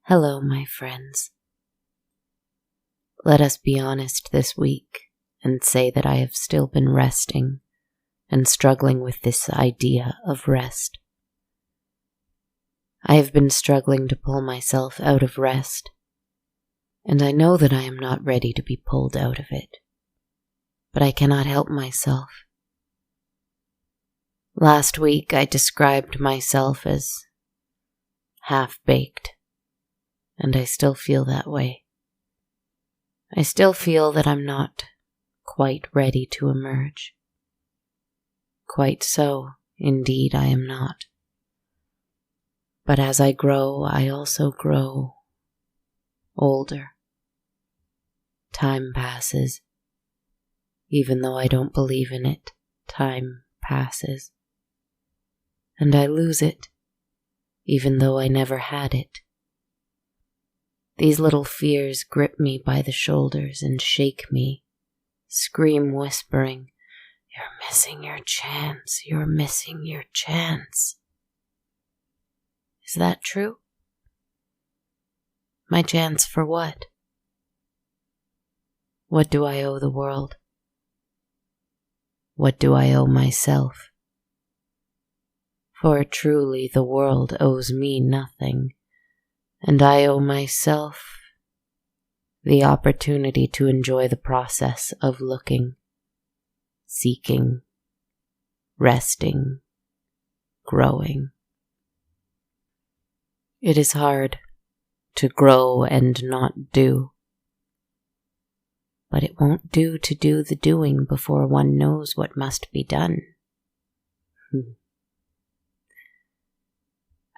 Hello, my friends. Let us be honest this week and say that I have still been resting and struggling with this idea of rest. I have been struggling to pull myself out of rest, and I know that I am not ready to be pulled out of it, but I cannot help myself. Last week I described myself as half-baked, and I still feel that way. I still feel that I'm not quite ready to emerge. Quite so, indeed, I am not. But as I grow, I also grow older. Time passes. Even though I don't believe in it, time passes. And I lose it, even though I never had it. These little fears grip me by the shoulders and shake me, scream whispering, "You're missing your chance, you're missing your chance." Is that true? My chance for what? What do I owe the world? What do I owe myself? For truly the world owes me nothing, and I owe myself the opportunity to enjoy the process of looking, seeking, resting, growing. It is hard to grow and not do, but it won't do to do the doing before one knows what must be done.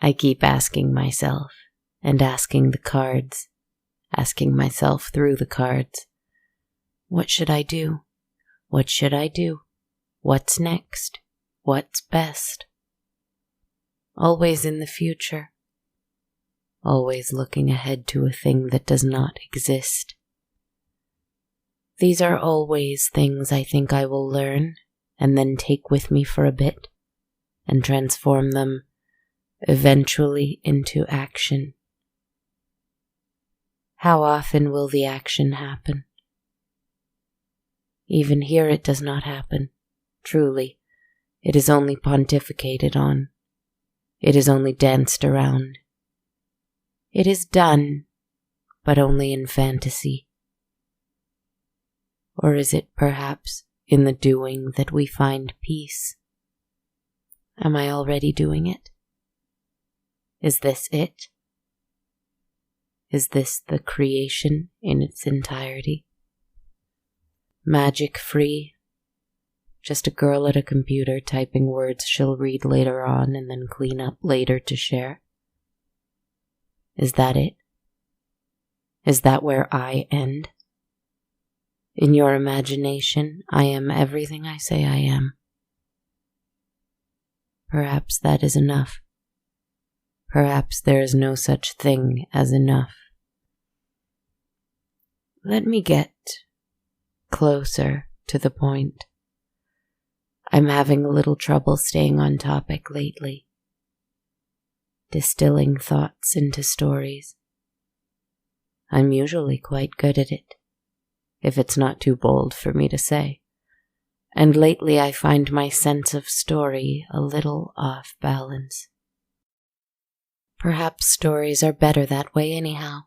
I keep asking myself, and asking the cards, asking myself through the cards, what should I do? What should I do? What's next? What's best? Always in the future. Always looking ahead to a thing that does not exist. These are always things I think I will learn and then take with me for a bit and transform them eventually into action. How often will the action happen? Even here it does not happen. Truly, it is only pontificated on. It is only danced around. It is done, but only in fantasy. Or is it perhaps in the doing that we find peace? Am I already doing it? Is this it? Is this the creation in its entirety? Magic free? Just a girl at a computer typing words she'll read later on and then clean up later to share? Is that it? Is that where I end? In your imagination, I am everything I say I am. Perhaps that is enough. Perhaps there is no such thing as enough. Let me get closer to the point. I'm having a little trouble staying on topic lately. Distilling thoughts into stories. I'm usually quite good at it, if it's not too bold for me to say. And lately I find my sense of story a little off balance. Perhaps stories are better that way anyhow.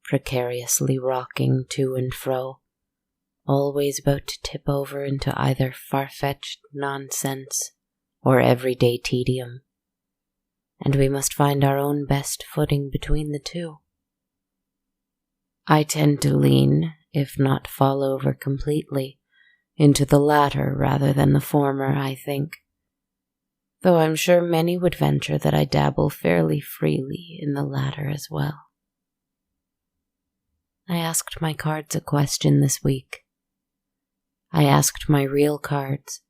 Precariously rocking to and fro, always about to tip over into either far-fetched nonsense or everyday tedium. And we must find our own best footing between the two. I tend to lean, if not fall over completely, into the latter rather than the former, I think. Though I'm sure many would venture that I dabble fairly freely in the latter as well. I asked my cards a question this week. I asked my real cards,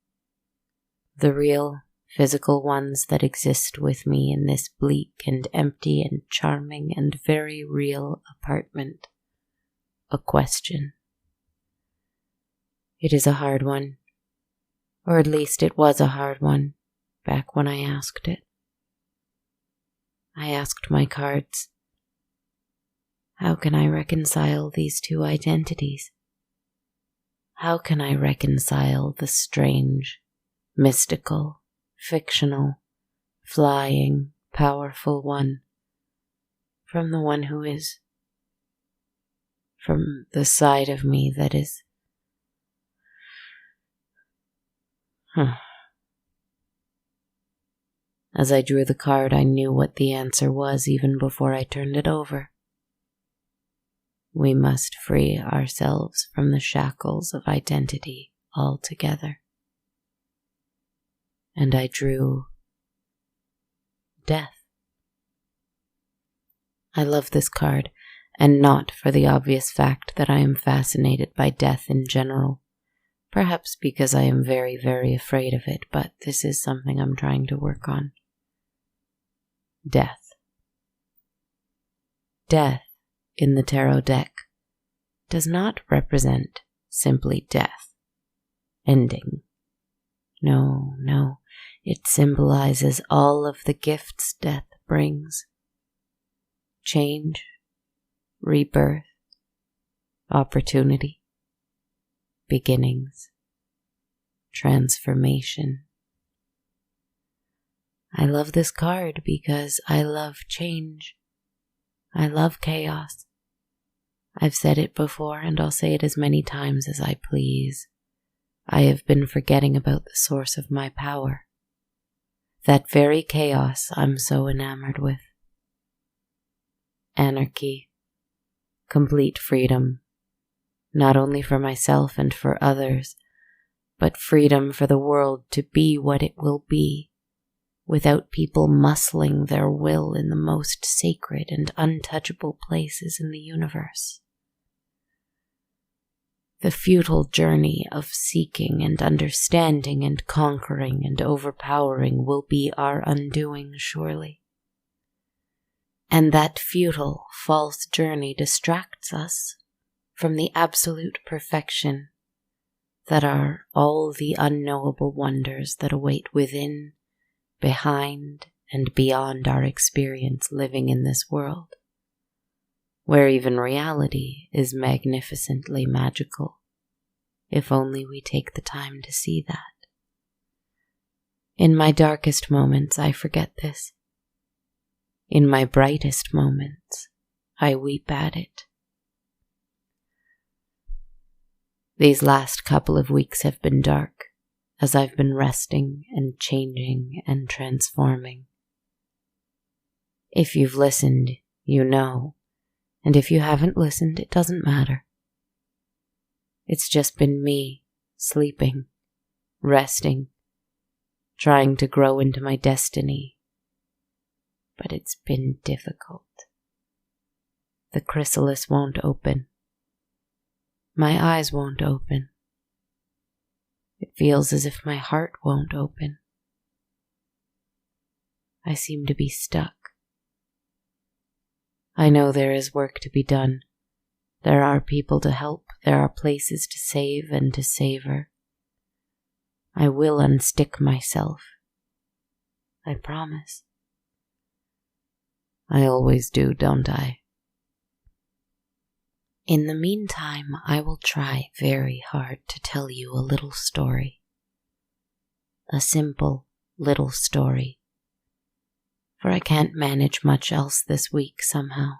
the real, physical ones that exist with me in this bleak and empty and charming and very real apartment, a question. It is a hard one, or at least it was a hard one back when I asked it. I asked my cards, How can I reconcile these two identities? How can I reconcile the strange, mystical, fictional, flying, powerful one from the one who is, from the side of me that is? As I drew the card, I knew what the answer was even before I turned it over. We must free ourselves from the shackles of identity altogether. And I drew death. I love this card, and not for the obvious fact that I am fascinated by death in general. Perhaps because I am very, very afraid of it, but this is something I'm trying to work on. Death. Death in the tarot deck does not represent simply death, ending. No, it symbolizes all of the gifts death brings. Change, rebirth, opportunity, beginnings, transformation. I love this card because I love change. I love chaos. I've said it before and I'll say it as many times as I please. I have been forgetting about the source of my power. That very chaos I'm so enamored with. Anarchy. Complete freedom. Not only for myself and for others, but freedom for the world to be what it will be, without people muscling their will in the most sacred and untouchable places in the universe. The futile journey of seeking and understanding and conquering and overpowering will be our undoing, surely. And that futile, false journey distracts us from the absolute perfection that are all the unknowable wonders that await within, behind, and beyond our experience living in this world, where even reality is magnificently magical, if only we take the time to see that. In my darkest moments, I forget this. In my brightest moments, I weep at it. These last couple of weeks have been dark, as I've been resting and changing and transforming. If you've listened, you know, and if you haven't listened, it doesn't matter. It's just been me, sleeping, resting, trying to grow into my destiny. But it's been difficult. The chrysalis won't open. My eyes won't open. It feels as if my heart won't open. I seem to be stuck. I know there is work to be done. There are people to help. There are places to save and to savor. I will unstick myself. I promise. I always do, don't I? In the meantime, I will try very hard to tell you a little story. A simple little story. For I can't manage much else this week somehow.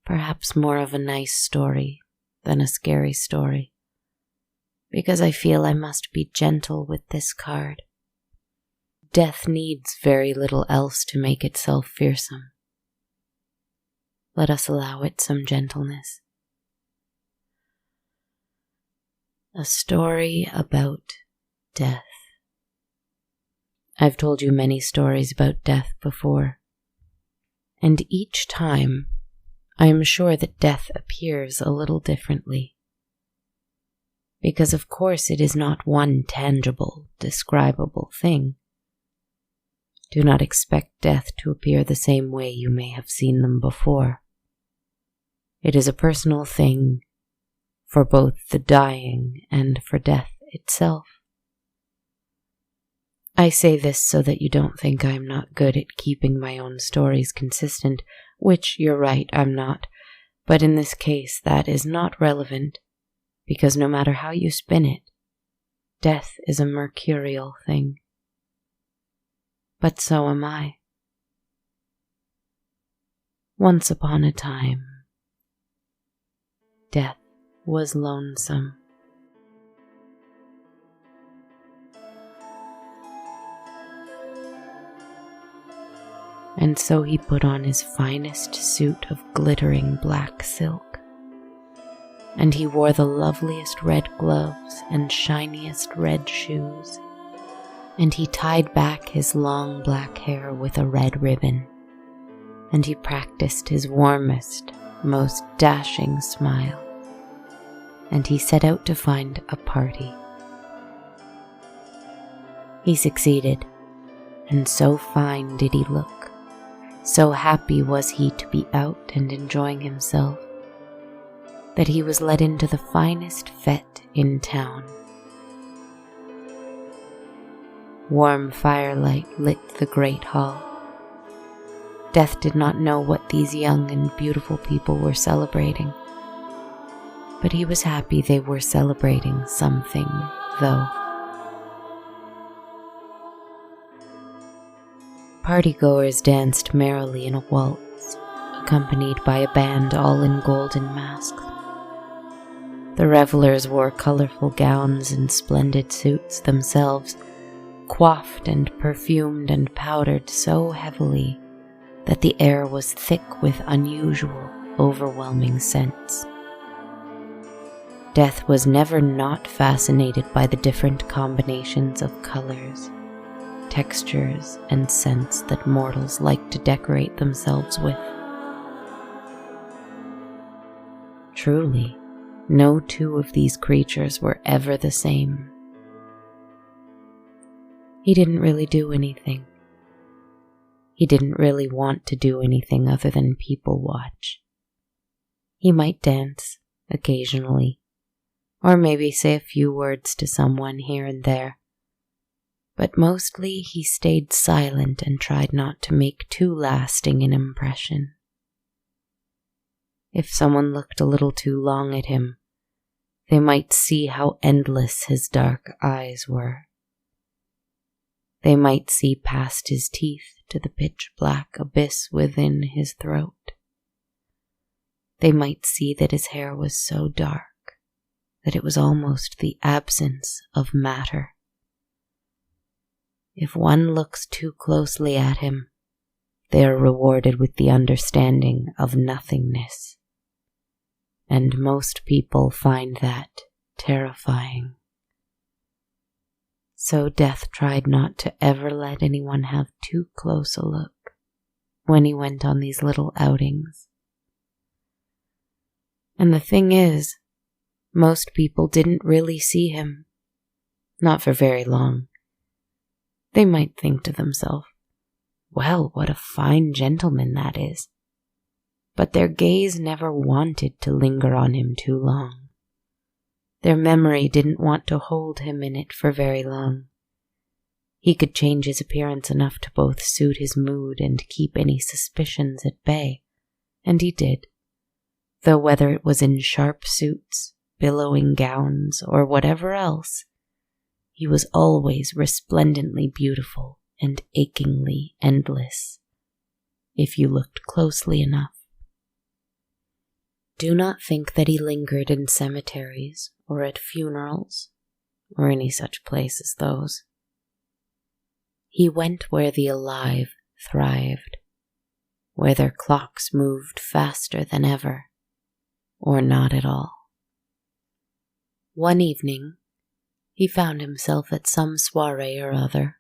Perhaps more of a nice story than a scary story, because I feel I must be gentle with this card. Death needs very little else to make itself fearsome. Let us allow it some gentleness. A story about death. I've told you many stories about death before, and each time I am sure that death appears a little differently. Because of course it is not one tangible, describable thing. Do not expect death to appear the same way you may have seen them before. It is a personal thing for both the dying and for death itself. I say this so that you don't think I am not good at keeping my own stories consistent which you're right, I'm not. But in this case, that is not relevant, because no matter how you spin it, death is a mercurial thing. But so am I. Once upon a time, death was lonesome. And so he put on his finest suit of glittering black silk, and he wore the loveliest red gloves and shiniest red shoes, and he tied back his long black hair with a red ribbon, and he practiced his warmest, most dashing smile, and he set out to find a party. He succeeded, and so fine did he look, so happy was he to be out and enjoying himself, that he was led into the finest fete in town. Warm firelight lit the great hall. Death did not know what these young and beautiful people were celebrating, but he was happy they were celebrating something, though. Partygoers danced merrily in a waltz, accompanied by a band all in golden masks. The revelers wore colorful gowns and splendid suits themselves, coiffed and perfumed and powdered so heavily that the air was thick with unusual, overwhelming scents. Death was never not fascinated by the different combinations of colors, textures, and scents that mortals like to decorate themselves with. Truly, no two of these creatures were ever the same. He didn't really do anything. He didn't really want to do anything other than people watch. He might dance, occasionally, or maybe say a few words to someone here and there, but mostly he stayed silent and tried not to make too lasting an impression. If someone looked a little too long at him, they might see how endless his dark eyes were. They might see past his teeth to the pitch-black abyss within his throat. They might see that his hair was so dark that it was almost the absence of matter. If one looks too closely at him, they are rewarded with the understanding of nothingness. And most people find that terrifying. So Death tried not to ever let anyone have too close a look when he went on these little outings. And the thing is, most people didn't really see him. Not for very long. They might think to themselves, well, what a fine gentleman that is. But their gaze never wanted to linger on him too long. Their memory didn't want to hold him in it for very long. He could change his appearance enough to both suit his mood and keep any suspicions at bay, and he did. Though whether it was in sharp suits, billowing gowns, or whatever else, he was always resplendently beautiful and achingly endless, if you looked closely enough. Do not think that he lingered in cemeteries or at funerals or any such place as those. He went where the alive thrived, where their clocks moved faster than ever, or not at all. One evening, he found himself at some soiree or other.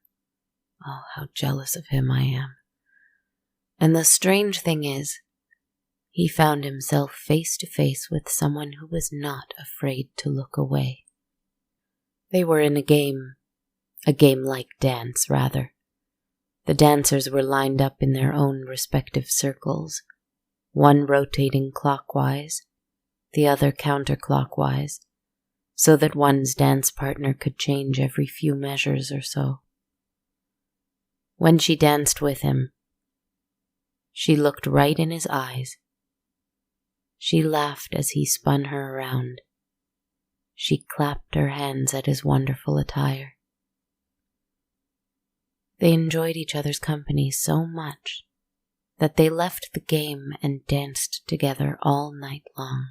Oh, how jealous of him I am. And the strange thing is, he found himself face to face with someone who was not afraid to look away. They were in a game like dance, rather. The dancers were lined up in their own respective circles, one rotating clockwise, the other counterclockwise, so that one's dance partner could change every few measures or so. When she danced with him, She looked right in his eyes. She laughed as he spun her around. She clapped her hands at his wonderful attire. They enjoyed each other's company so much that they left the game and danced together all night long.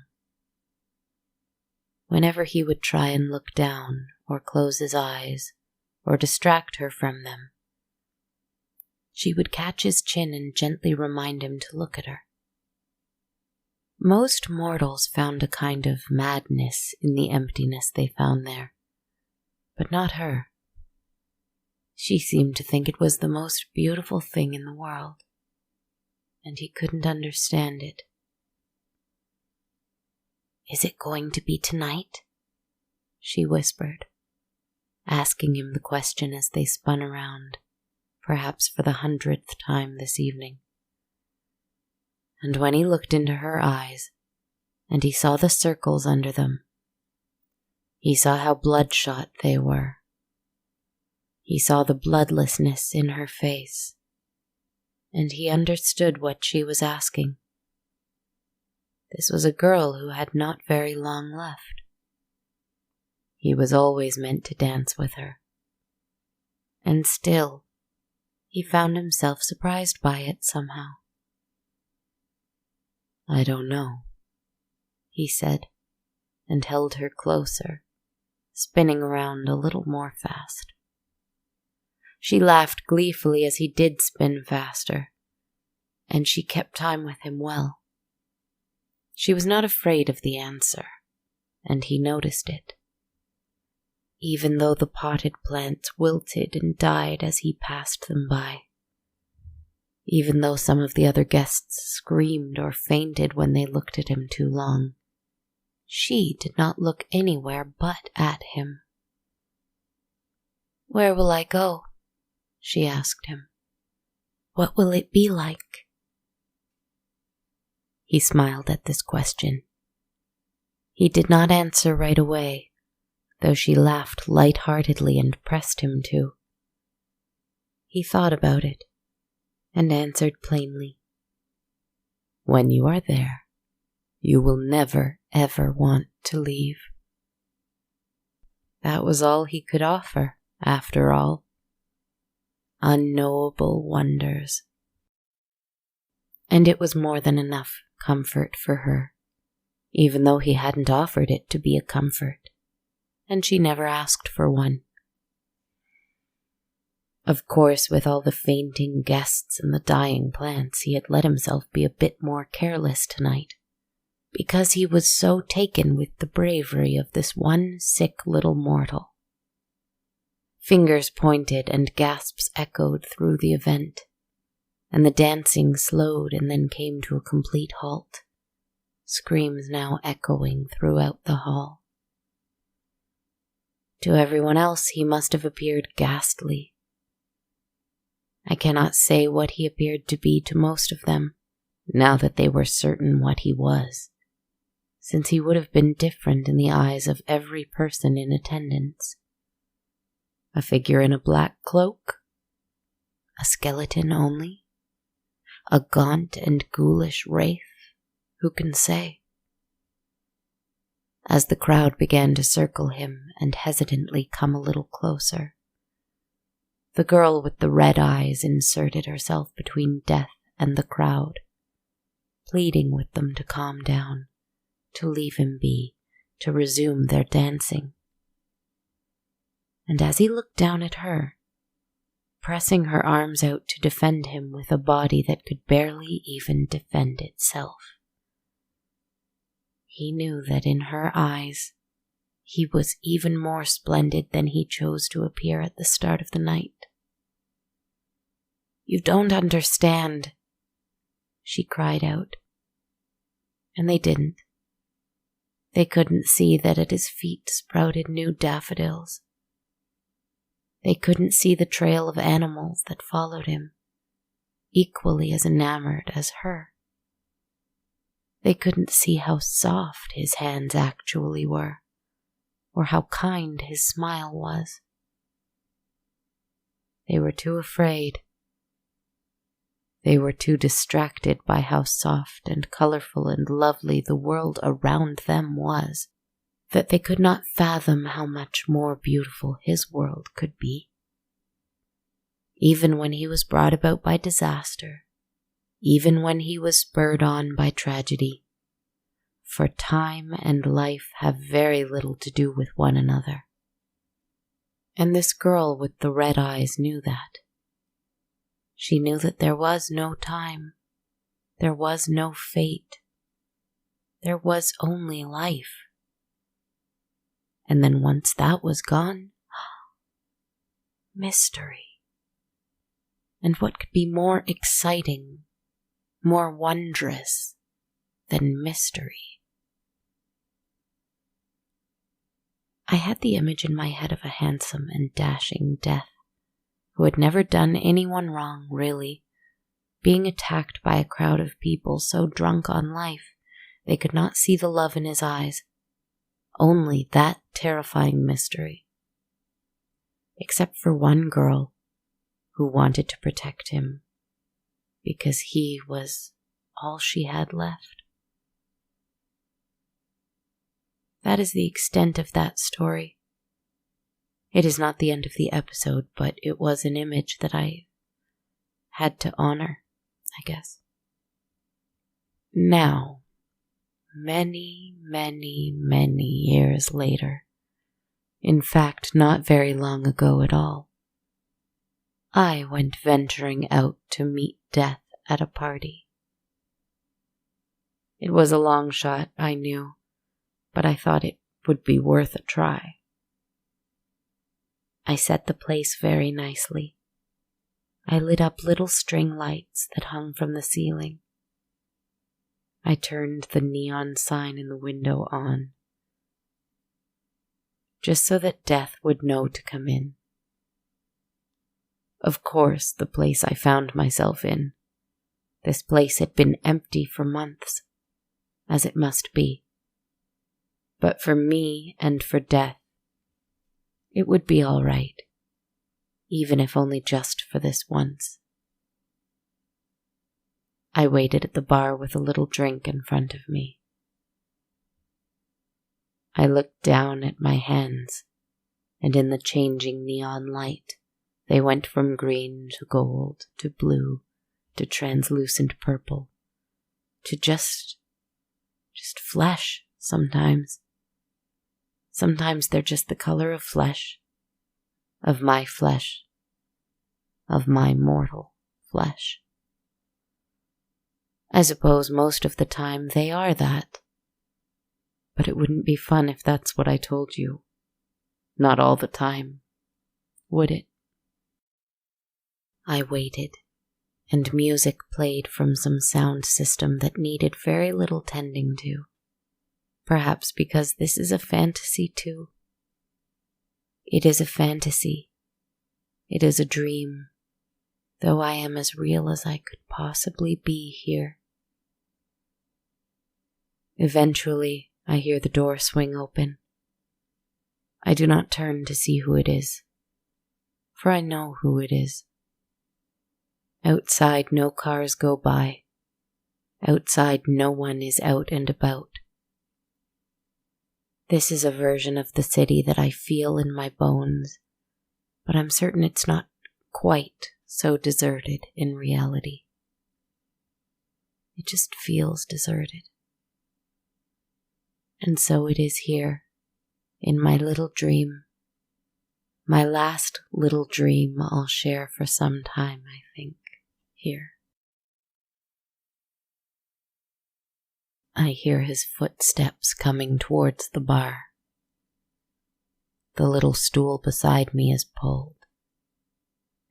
Whenever he would try and look down or close his eyes or distract her from them, she would catch his chin and gently remind him to look at her. Most mortals found a kind of madness in the emptiness they found there, but not her. She seemed to think it was the most beautiful thing in the world, and he couldn't understand it. "Is it going to be tonight?" she whispered, asking him the question as they spun around, perhaps for the 100th time this evening. And when he looked into her eyes, and he saw the circles under them, he saw how bloodshot they were. He saw the bloodlessness in her face, and he understood what she was asking. This was a girl who had not very long left. He was always meant to dance with her. And still, he found himself surprised by it somehow. "I don't know," he said, and held her closer, spinning around a little more fast. She laughed gleefully as he did spin faster, and she kept time with him well. She was not afraid of the answer, and he noticed it. Even though the potted plants wilted and died as he passed them by, even though some of the other guests screamed or fainted when they looked at him too long, she did not look anywhere but at him. "Where will I go?" she asked him. "What will it be like?" He smiled at this question. He did not answer right away, though she laughed light-heartedly and pressed him to. He thought about it and answered plainly, "When you are there, you will never, ever want to leave." That was all he could offer, after all. Unknowable wonders. And it was more than enough comfort for her, even though he hadn't offered it to be a comfort, and she never asked for one. Of course, with all the fainting guests and the dying plants, he had let himself be a bit more careless tonight, because he was so taken with the bravery of this one sick little mortal. Fingers pointed and gasps echoed through the event, and the dancing slowed and then came to a complete halt, screams now echoing throughout the hall. To everyone else he must have appeared ghastly. I cannot say what he appeared to be to most of them, now that they were certain what he was, since he would have been different in the eyes of every person in attendance. A figure in a black cloak? A skeleton only? A gaunt and ghoulish wraith? Who can say? As the crowd began to circle him and hesitantly come a little closer, the girl with the red eyes inserted herself between Death and the crowd, pleading with them to calm down, to leave him be, to resume their dancing. And as he looked down at her, pressing her arms out to defend him with a body that could barely even defend itself, he knew that in her eyes he was even more splendid than he chose to appear at the start of the night. "You don't understand," she cried out. And they didn't. They couldn't see that at his feet sprouted new daffodils. They couldn't see the trail of animals that followed him, equally as enamored as her. They couldn't see how soft his hands actually were, or how kind his smile was. They were too afraid. They were too distracted by how soft and colorful and lovely the world around them was, that they could not fathom how much more beautiful his world could be. Even when he was brought about by disaster, even when he was spurred on by tragedy, for time and life have very little to do with one another. And this girl with the red eyes knew that. She knew that there was no time, there was no fate, there was only life. And then once that was gone, mystery. And what could be more exciting, more wondrous than mystery? I had the image in my head of a handsome and dashing death who had never done anyone wrong, really, being attacked by a crowd of people so drunk on life they could not see the love in his eyes, only that terrifying mystery. Except for one girl who wanted to protect him because he was all she had left. That is the extent of that story. It is not the end of the episode, but it was an image that I had to honor, I guess. Now, many, many, many years later, in fact, not very long ago at all, I went venturing out to meet death at a party. It was a long shot, I knew, but I thought it would be worth a try. I set the place very nicely. I lit up little string lights that hung from the ceiling. I turned the neon sign in the window on, just so that death would know to come in. Of course, the place I found myself in. This place had been empty for months, as it must be. But for me and for death, it would be all right, even if only just for this once. I waited at the bar with a little drink in front of me. I looked down at my hands, and in the changing neon light, they went from green to gold to blue to translucent purple to just flesh sometimes. Sometimes they're just the color of flesh, of my mortal flesh. I suppose most of the time they are that, but it wouldn't be fun if that's what I told you. Not all the time, would it? I waited, and music played from some sound system that needed very little tending to. Perhaps because this is a fantasy too. It is a fantasy. It is a dream, though I am as real as I could possibly be here. Eventually, I hear the door swing open. I do not turn to see who it is, for I know who it is. Outside, no cars go by. Outside, no one is out and about. This is a version of the city that I feel in my bones, but I'm certain it's not quite so deserted in reality. It just feels deserted. And so it is here, in my little dream. My last little dream I'll share for some time, I think, here. I hear his footsteps coming towards the bar. The little stool beside me is pulled,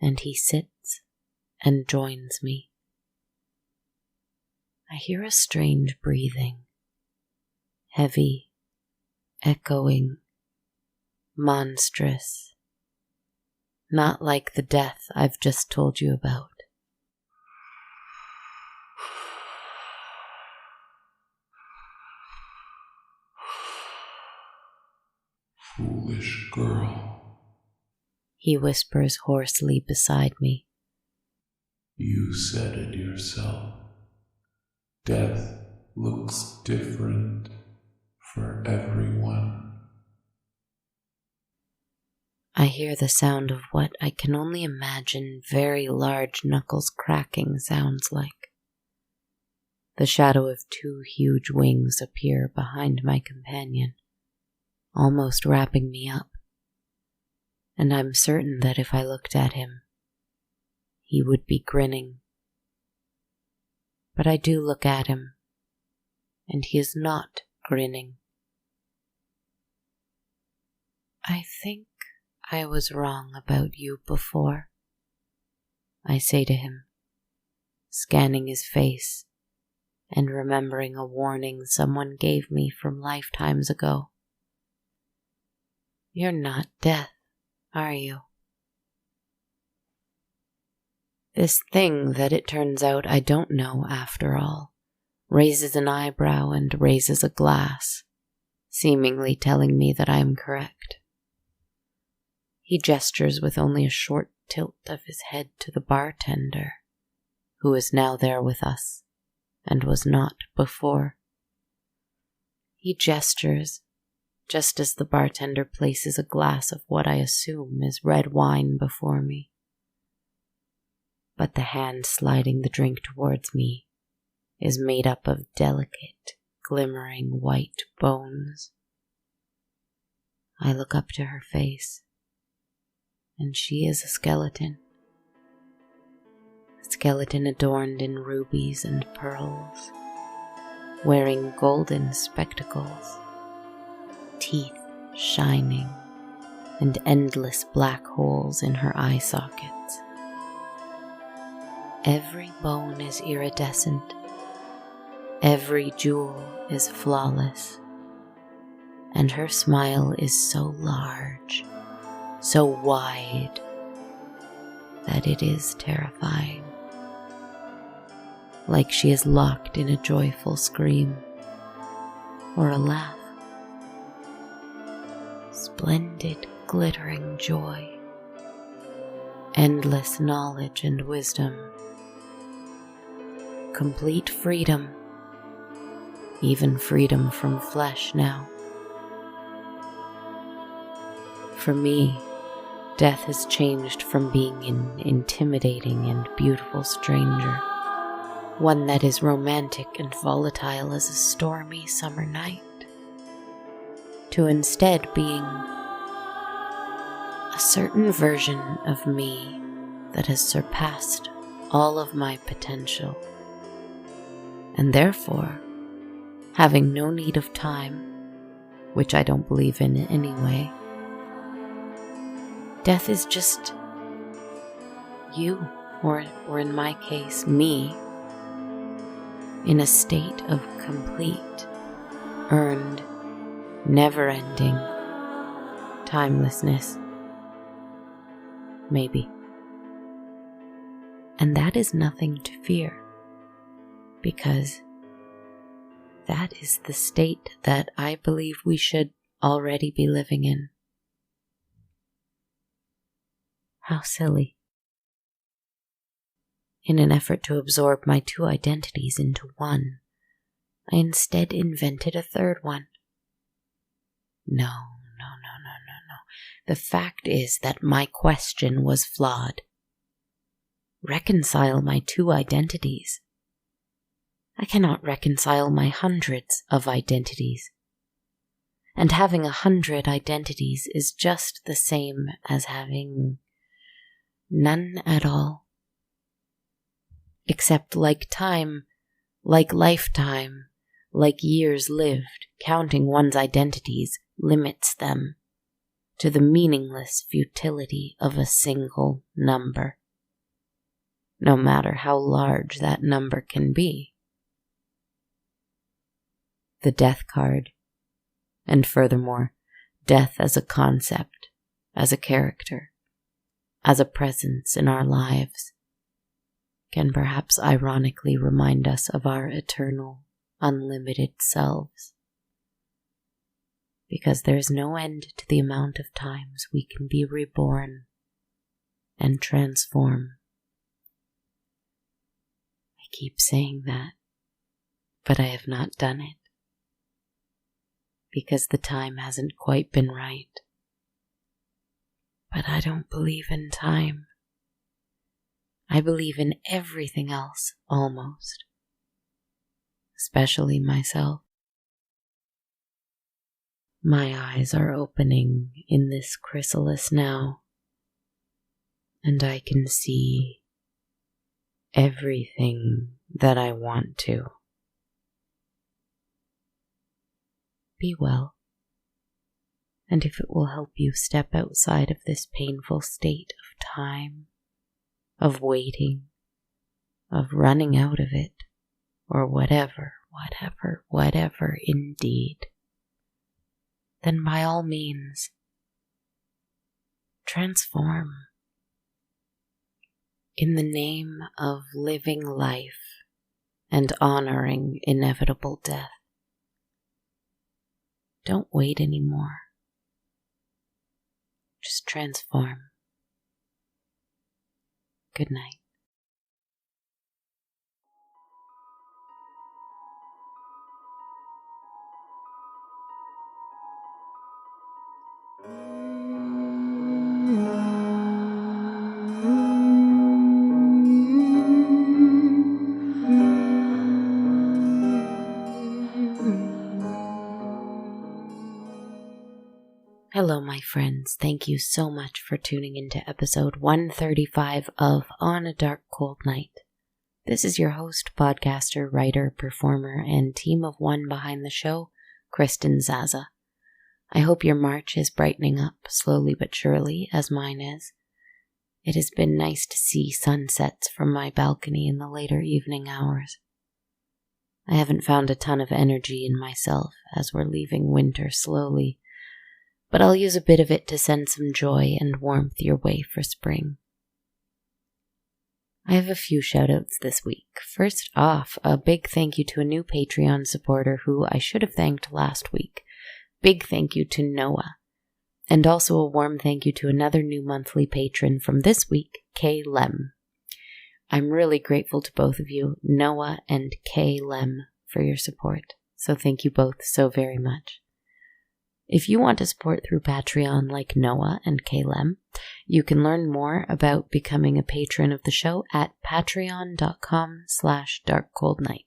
and he sits and joins me. I hear a strange breathing, heavy, echoing, monstrous, not like the death I've just told you about. Foolish girl, he whispers hoarsely beside me. You said it yourself. Death looks different for everyone. I hear the sound of what I can only imagine very large knuckles cracking sounds like. The shadow of two huge wings appear behind my companion, almost wrapping me up, and I'm certain that if I looked at him, he would be grinning. But I do look at him, and he is not grinning. I think I was wrong about you before, I say to him, scanning his face and remembering a warning someone gave me from lifetimes ago. You're not death, are you? This thing that it turns out I don't know after all raises an eyebrow and raises a glass, seemingly telling me that I am correct. He gestures with only a short tilt of his head to the bartender, who is now there with us and was not before. He gestures just as the bartender places a glass of what I assume is red wine before me. But the hand sliding the drink towards me is made up of delicate, glimmering white bones. I look up to her face, and she is a skeleton. A skeleton adorned in rubies and pearls, wearing golden spectacles, teeth shining, and endless black holes in her eye sockets. Every bone is iridescent. Every jewel is flawless. And her smile is so large, so wide, that it is terrifying. Like she is locked in a joyful scream or a laugh. Splendid, glittering joy. Endless knowledge and wisdom. Complete freedom, even freedom from flesh now. For me, death has changed from being an intimidating and beautiful stranger, one that is romantic and volatile as a stormy summer night, to instead being a certain version of me that has surpassed all of my potential, and therefore, having no need of time, which I don't believe in anyway, death is just you, or in my case, me, in a state of complete, earned, never-ending timelessness. Maybe. And that is nothing to fear, because that is the state that I believe we should already be living in. How silly. In an effort to absorb my two identities into one, I instead invented a third one. No. The fact is that my question was flawed. Reconcile my two identities. I cannot reconcile my hundreds of identities. And having 100 identities is just the same as having none at all. Except like time, like lifetime, like years lived, counting one's identities limits them to the meaningless futility of a single number, no matter how large that number can be. The death card, and furthermore, death as a concept, as a character, as a presence in our lives, can perhaps ironically remind us of our eternal, unlimited selves. Because there is no end to the amount of times we can be reborn and transform. keep saying that, but I have not done it. Because the time hasn't quite been right. But I don't believe in time. I believe in everything else, almost. Especially myself. My eyes are opening in this chrysalis now, and I can see everything that I want to. Be well, and if it will help you step outside of this painful state of time, of waiting, of running out of it, or whatever indeed, then by all means, transform. In the name of living life and honoring inevitable death. Don't wait anymore. Just transform. Good night. Hello, my friends. Thank you so much for tuning into episode 135 of On a Dark Cold Night. This is your host, podcaster, writer, performer, and team of one behind the show, Kristen Zaza. I hope your March is brightening up slowly but surely, as mine is. It has been nice to see sunsets from my balcony in the later evening hours. I haven't found a ton of energy in myself as we're leaving winter slowly, but I'll use a bit of it to send some joy and warmth your way for spring. I have a few shoutouts this week. First off, a big thank you to a new Patreon supporter who I should have thanked last week. Big thank you to Noah. And also a warm thank you to another new monthly patron from this week, Kay Lem. I'm really grateful to both of you, Noah and Kay Lem, for your support. So thank you both so very much. If you want to support through Patreon like Noah and Kalem, you can learn more about becoming a patron of the show at patreon.com/darkcoldnight.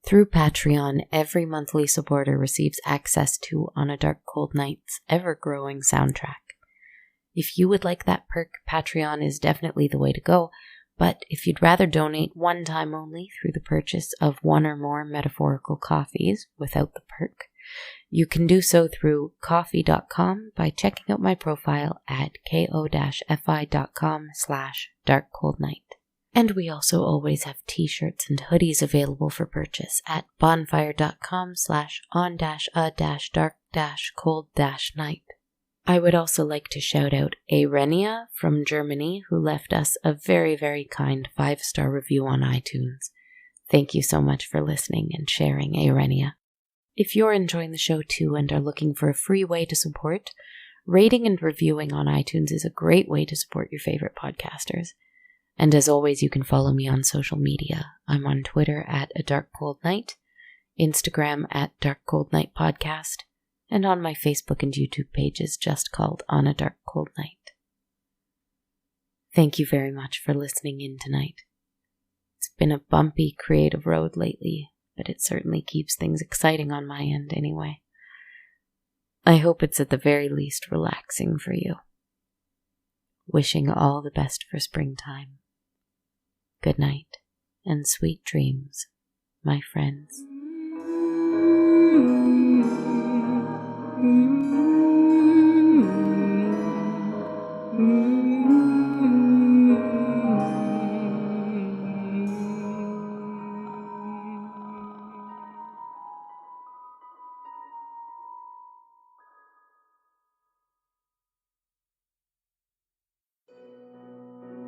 Through Patreon, every monthly supporter receives access to On a Dark Cold Night's ever-growing soundtrack. If you would like that perk, Patreon is definitely the way to go, but if you'd rather donate one time only through the purchase of one or more metaphorical coffees without the perk, you can do so through ko-fi.com by checking out my profile at ko-fi.com/darkcoldnight. And we also always have t-shirts and hoodies available for purchase at bonfire.com/on-a-dark-cold-night. I would also like to shout out Arenia from Germany, who left us a very, very kind 5-star review on iTunes. Thank you so much for listening and sharing, Arenia. If you're enjoying the show too and are looking for a free way to support, rating and reviewing on iTunes is a great way to support your favorite podcasters. And as always, you can follow me on social media. I'm on Twitter at A Dark Cold Night, Instagram at Dark Cold Night Podcast, and on my Facebook and YouTube pages just called On a Dark Cold Night. Thank you very much for listening in tonight. It's been a bumpy creative road lately, but it certainly keeps things exciting on my end anyway. I hope it's at the very least relaxing for you. Wishing all the best for springtime. Good night, and sweet dreams, my friends.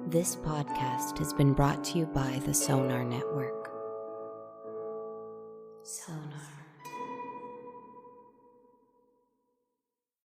This podcast has been brought to you by the Sonar Network. Sonar.